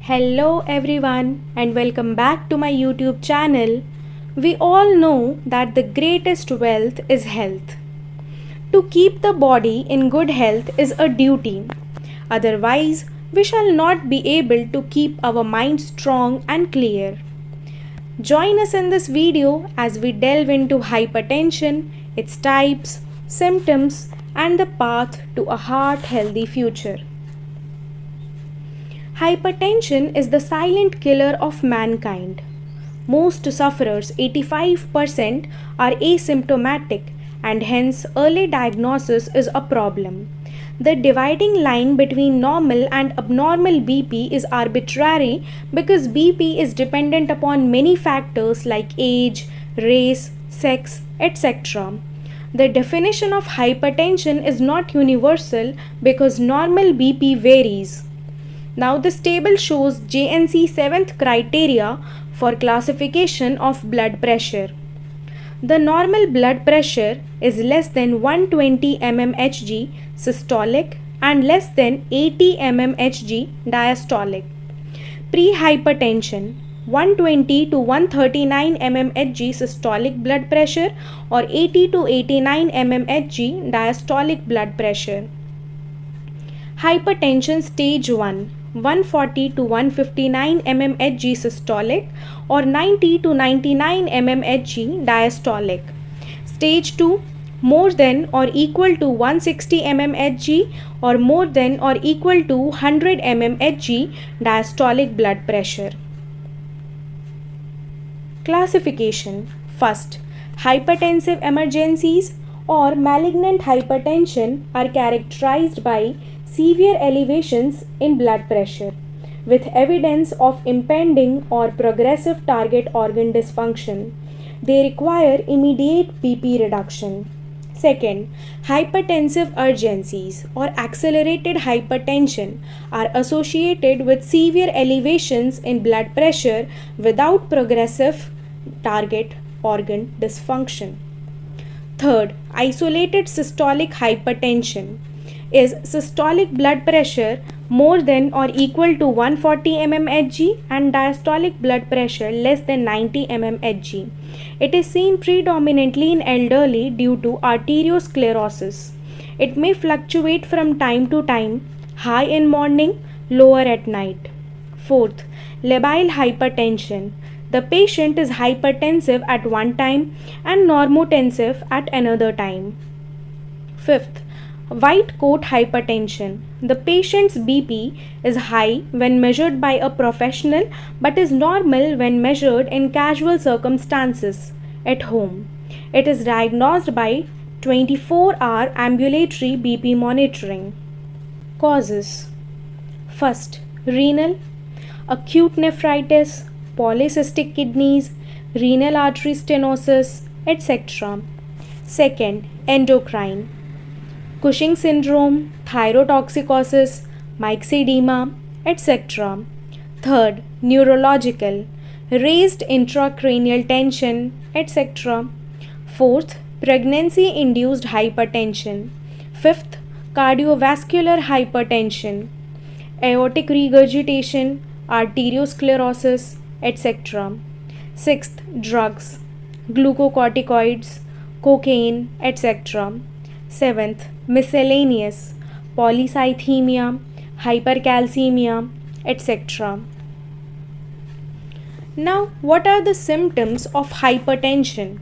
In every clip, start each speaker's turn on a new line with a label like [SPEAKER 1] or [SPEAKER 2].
[SPEAKER 1] Hello everyone and welcome back to my YouTube channel. We all know that the greatest wealth is health. To keep the body in good health is a duty. Otherwise, we shall not be able to keep our mind strong and clear. Join us in this video as we delve into hypertension, its types, symptoms, and the path to a heart-healthy future. Hypertension is the silent killer of mankind. Most sufferers, 85%, are asymptomatic and hence early diagnosis is a problem. The dividing line between normal and abnormal BP is arbitrary because BP is dependent upon many factors like age, race, sex, etc. The definition of hypertension is not universal because normal BP varies. Now this table shows JNC 7th criteria for classification of blood pressure. The normal blood pressure is less than 120 mmHg systolic and less than 80 mmHg diastolic. Pre-hypertension 120 to 139 mmHg systolic blood pressure or 80 to 89 mmHg diastolic blood pressure. Hypertension stage 1 140 to 159 mmHg systolic or 90 to 99 mmHg diastolic. Stage 2 more than or equal to 160 mmHg or more than or equal to 100 mmHg diastolic blood pressure. Classification. First, hypertensive emergencies or malignant hypertension are characterized by severe elevations in blood pressure with evidence of impending or progressive target organ dysfunction. They require immediate BP reduction. Second, hypertensive urgencies or accelerated hypertension are associated with severe elevations in blood pressure without progressive target organ dysfunction. Third, isolated systolic hypertension is systolic blood pressure more than or equal to 140 mmHg and diastolic blood pressure less than 90 mmHg. It is seen predominantly in elderly due to arteriosclerosis. It may fluctuate from time to time, high in morning, lower at night. Fourth, labile hypertension. The patient is hypertensive at one time and normotensive at another time. Fifth, white coat hypertension. The patient's BP is high when measured by a professional but is normal when measured in casual circumstances at home. It is diagnosed by 24-hour ambulatory BP monitoring. Causes. First, renal, acute nephritis, polycystic kidneys, renal artery stenosis, etc. Second, endocrine, Cushing syndrome, thyrotoxicosis, myxedema, etc. Third, neurological, raised intracranial tension, etc. Fourth, pregnancy-induced hypertension. Fifth, cardiovascular hypertension, aortic regurgitation, arteriosclerosis, etc. Sixth, drugs, glucocorticoids, cocaine, etc. Seventh, miscellaneous, polycythemia, hypercalcemia, etc. Now, what are the symptoms of hypertension?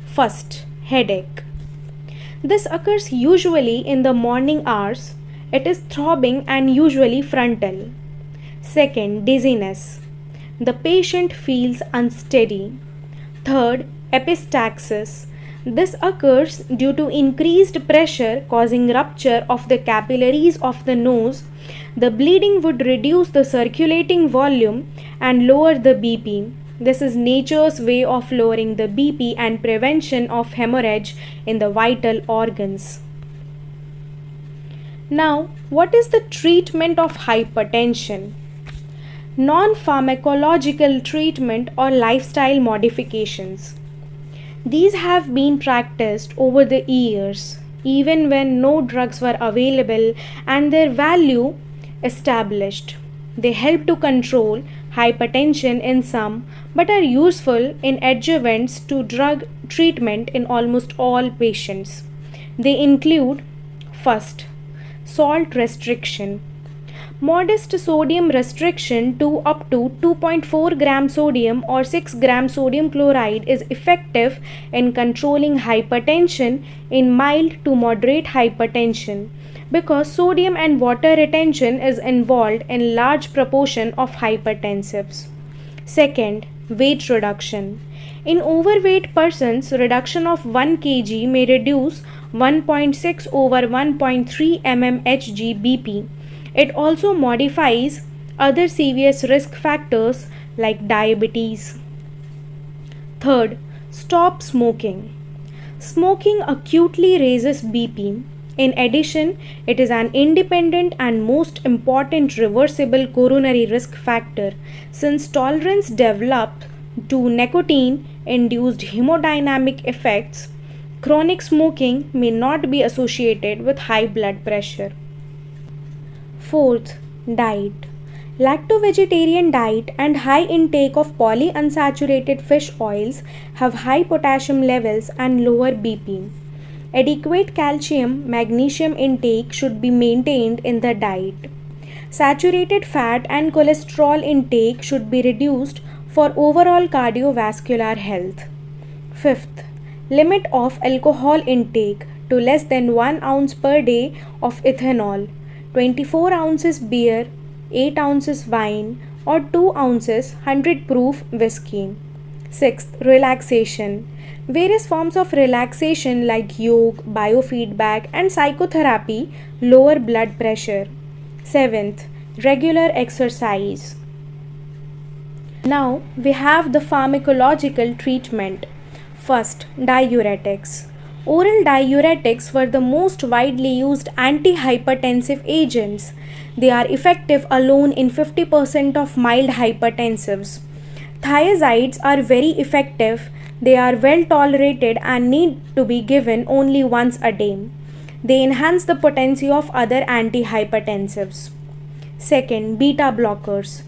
[SPEAKER 1] First, headache. This occurs usually in the morning hours. It is throbbing and usually frontal. Second, dizziness. The patient feels unsteady. Third, epistaxis. This occurs due to increased pressure causing rupture of the capillaries of the nose. The bleeding would reduce the circulating volume and lower the BP. This is nature's way of lowering the BP and prevention of hemorrhage in the vital organs. Now, what is the treatment of hypertension? Non-pharmacological treatment or lifestyle modifications. These have been practiced over the years, even when no drugs were available and their value established. They help to control hypertension in some but are useful in adjuvants to drug treatment in almost all patients. They include: first, salt restriction. Modest sodium restriction to up to 2.4 gram sodium or 6 gram sodium chloride is effective in controlling hypertension in mild to moderate hypertension because sodium and water retention is involved in large proportion of hypertensives. Second, weight reduction. In overweight persons, reduction of 1 kg may reduce 1.6 over 1.3 mmHg BP. It also modifies other serious risk factors like diabetes. Third, stop smoking. Smoking acutely raises BP. In addition, it is an independent and most important reversible coronary risk factor since tolerance developed to nicotine induced hemodynamic effects. Chronic smoking may not be associated with high blood pressure. Fourth, diet. Lacto-vegetarian diet and high intake of polyunsaturated fish oils have high potassium levels and lower BP. Adequate calcium, magnesium intake should be maintained in the diet. Saturated fat and cholesterol intake should be reduced for overall cardiovascular health. Fifth, limit of alcohol intake to less than 1 ounce per day of ethanol, 24 ounces beer, 8 ounces wine, or 2 ounces 100 proof whiskey. Sixth, relaxation. Various forms of relaxation like yoga, biofeedback, and psychotherapy lower blood pressure. Seventh, regular exercise. Now we have the pharmacological treatment. First, diuretics. Oral diuretics were the most widely used antihypertensive agents. They are effective alone in 50% of mild hypertensives. Thiazides are very effective. They are well tolerated and need to be given only once a day. They enhance the potency of other antihypertensives. Second, beta blockers.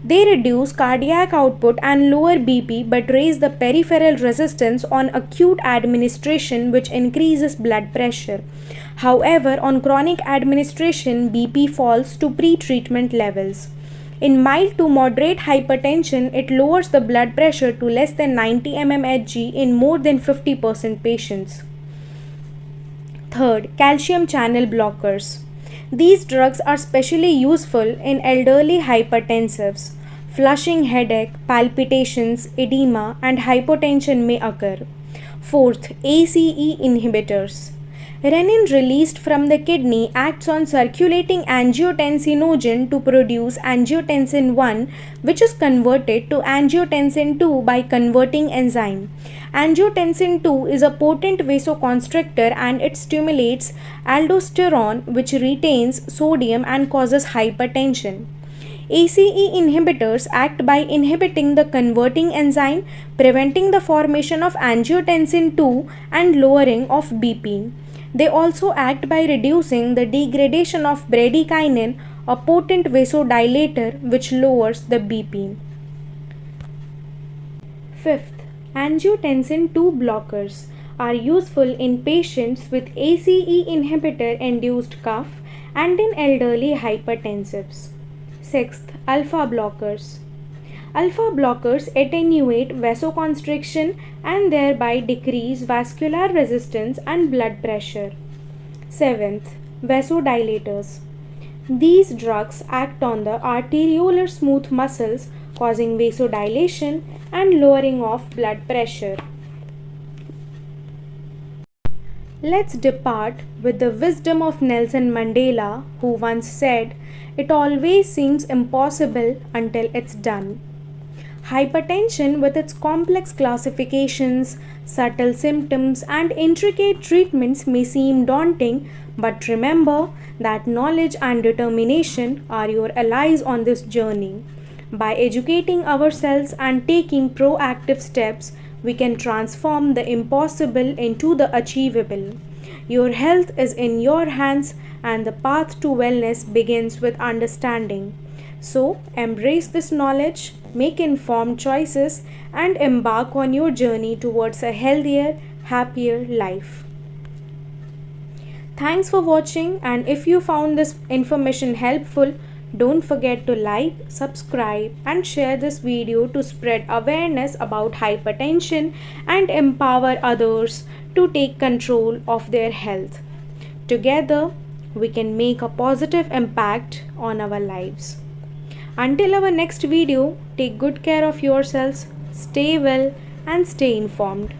[SPEAKER 1] They reduce cardiac output and lower BP but raise the peripheral resistance on acute administration, which increases blood pressure. However, on chronic administration, BP falls to pre-treatment levels. In mild to moderate hypertension, it lowers the blood pressure to less than 90 mmHg in more than 50% patients. Third, calcium channel blockers. These drugs are specially useful in elderly hypertensives. Flushing headache, palpitations, edema, and hypotension may occur. Fourth, ACE inhibitors. Renin released from the kidney acts on circulating angiotensinogen to produce angiotensin 1, which is converted to angiotensin 2 by converting enzyme. Angiotensin 2 is a potent vasoconstrictor and it stimulates aldosterone, which retains sodium and causes hypertension. ACE inhibitors act by inhibiting the converting enzyme, preventing the formation of angiotensin 2 and lowering of BP. They also act by reducing the degradation of bradykinin, a potent vasodilator which lowers the BP. Fifth, angiotensin 2 blockers are useful in patients with ACE inhibitor induced cough and in elderly hypertensives. Sixth, alpha blockers. Alpha blockers attenuate vasoconstriction and thereby decrease vascular resistance and blood pressure. Seventh, vasodilators. These drugs act on the arteriolar smooth muscles, causing vasodilation and lowering of blood pressure. Let's depart with the wisdom of Nelson Mandela, who once said, "It always seems impossible until it's done." Hypertension, with its complex classifications, subtle symptoms, and intricate treatments, may seem daunting, but remember that knowledge and determination are your allies on this journey. By educating ourselves and taking proactive steps, we can transform the impossible into the achievable. Your health is in your hands, and the path to wellness begins with understanding. So, embrace this knowledge, make informed choices, and embark on your journey towards a healthier, happier life. Thanks for watching, and if you found this information helpful, don't forget to like, subscribe, and share this video to spread awareness about hypertension and empower others to take control of their health. Together, we can make a positive impact on our lives. Until our next video, take good care of yourselves, stay well, and stay informed.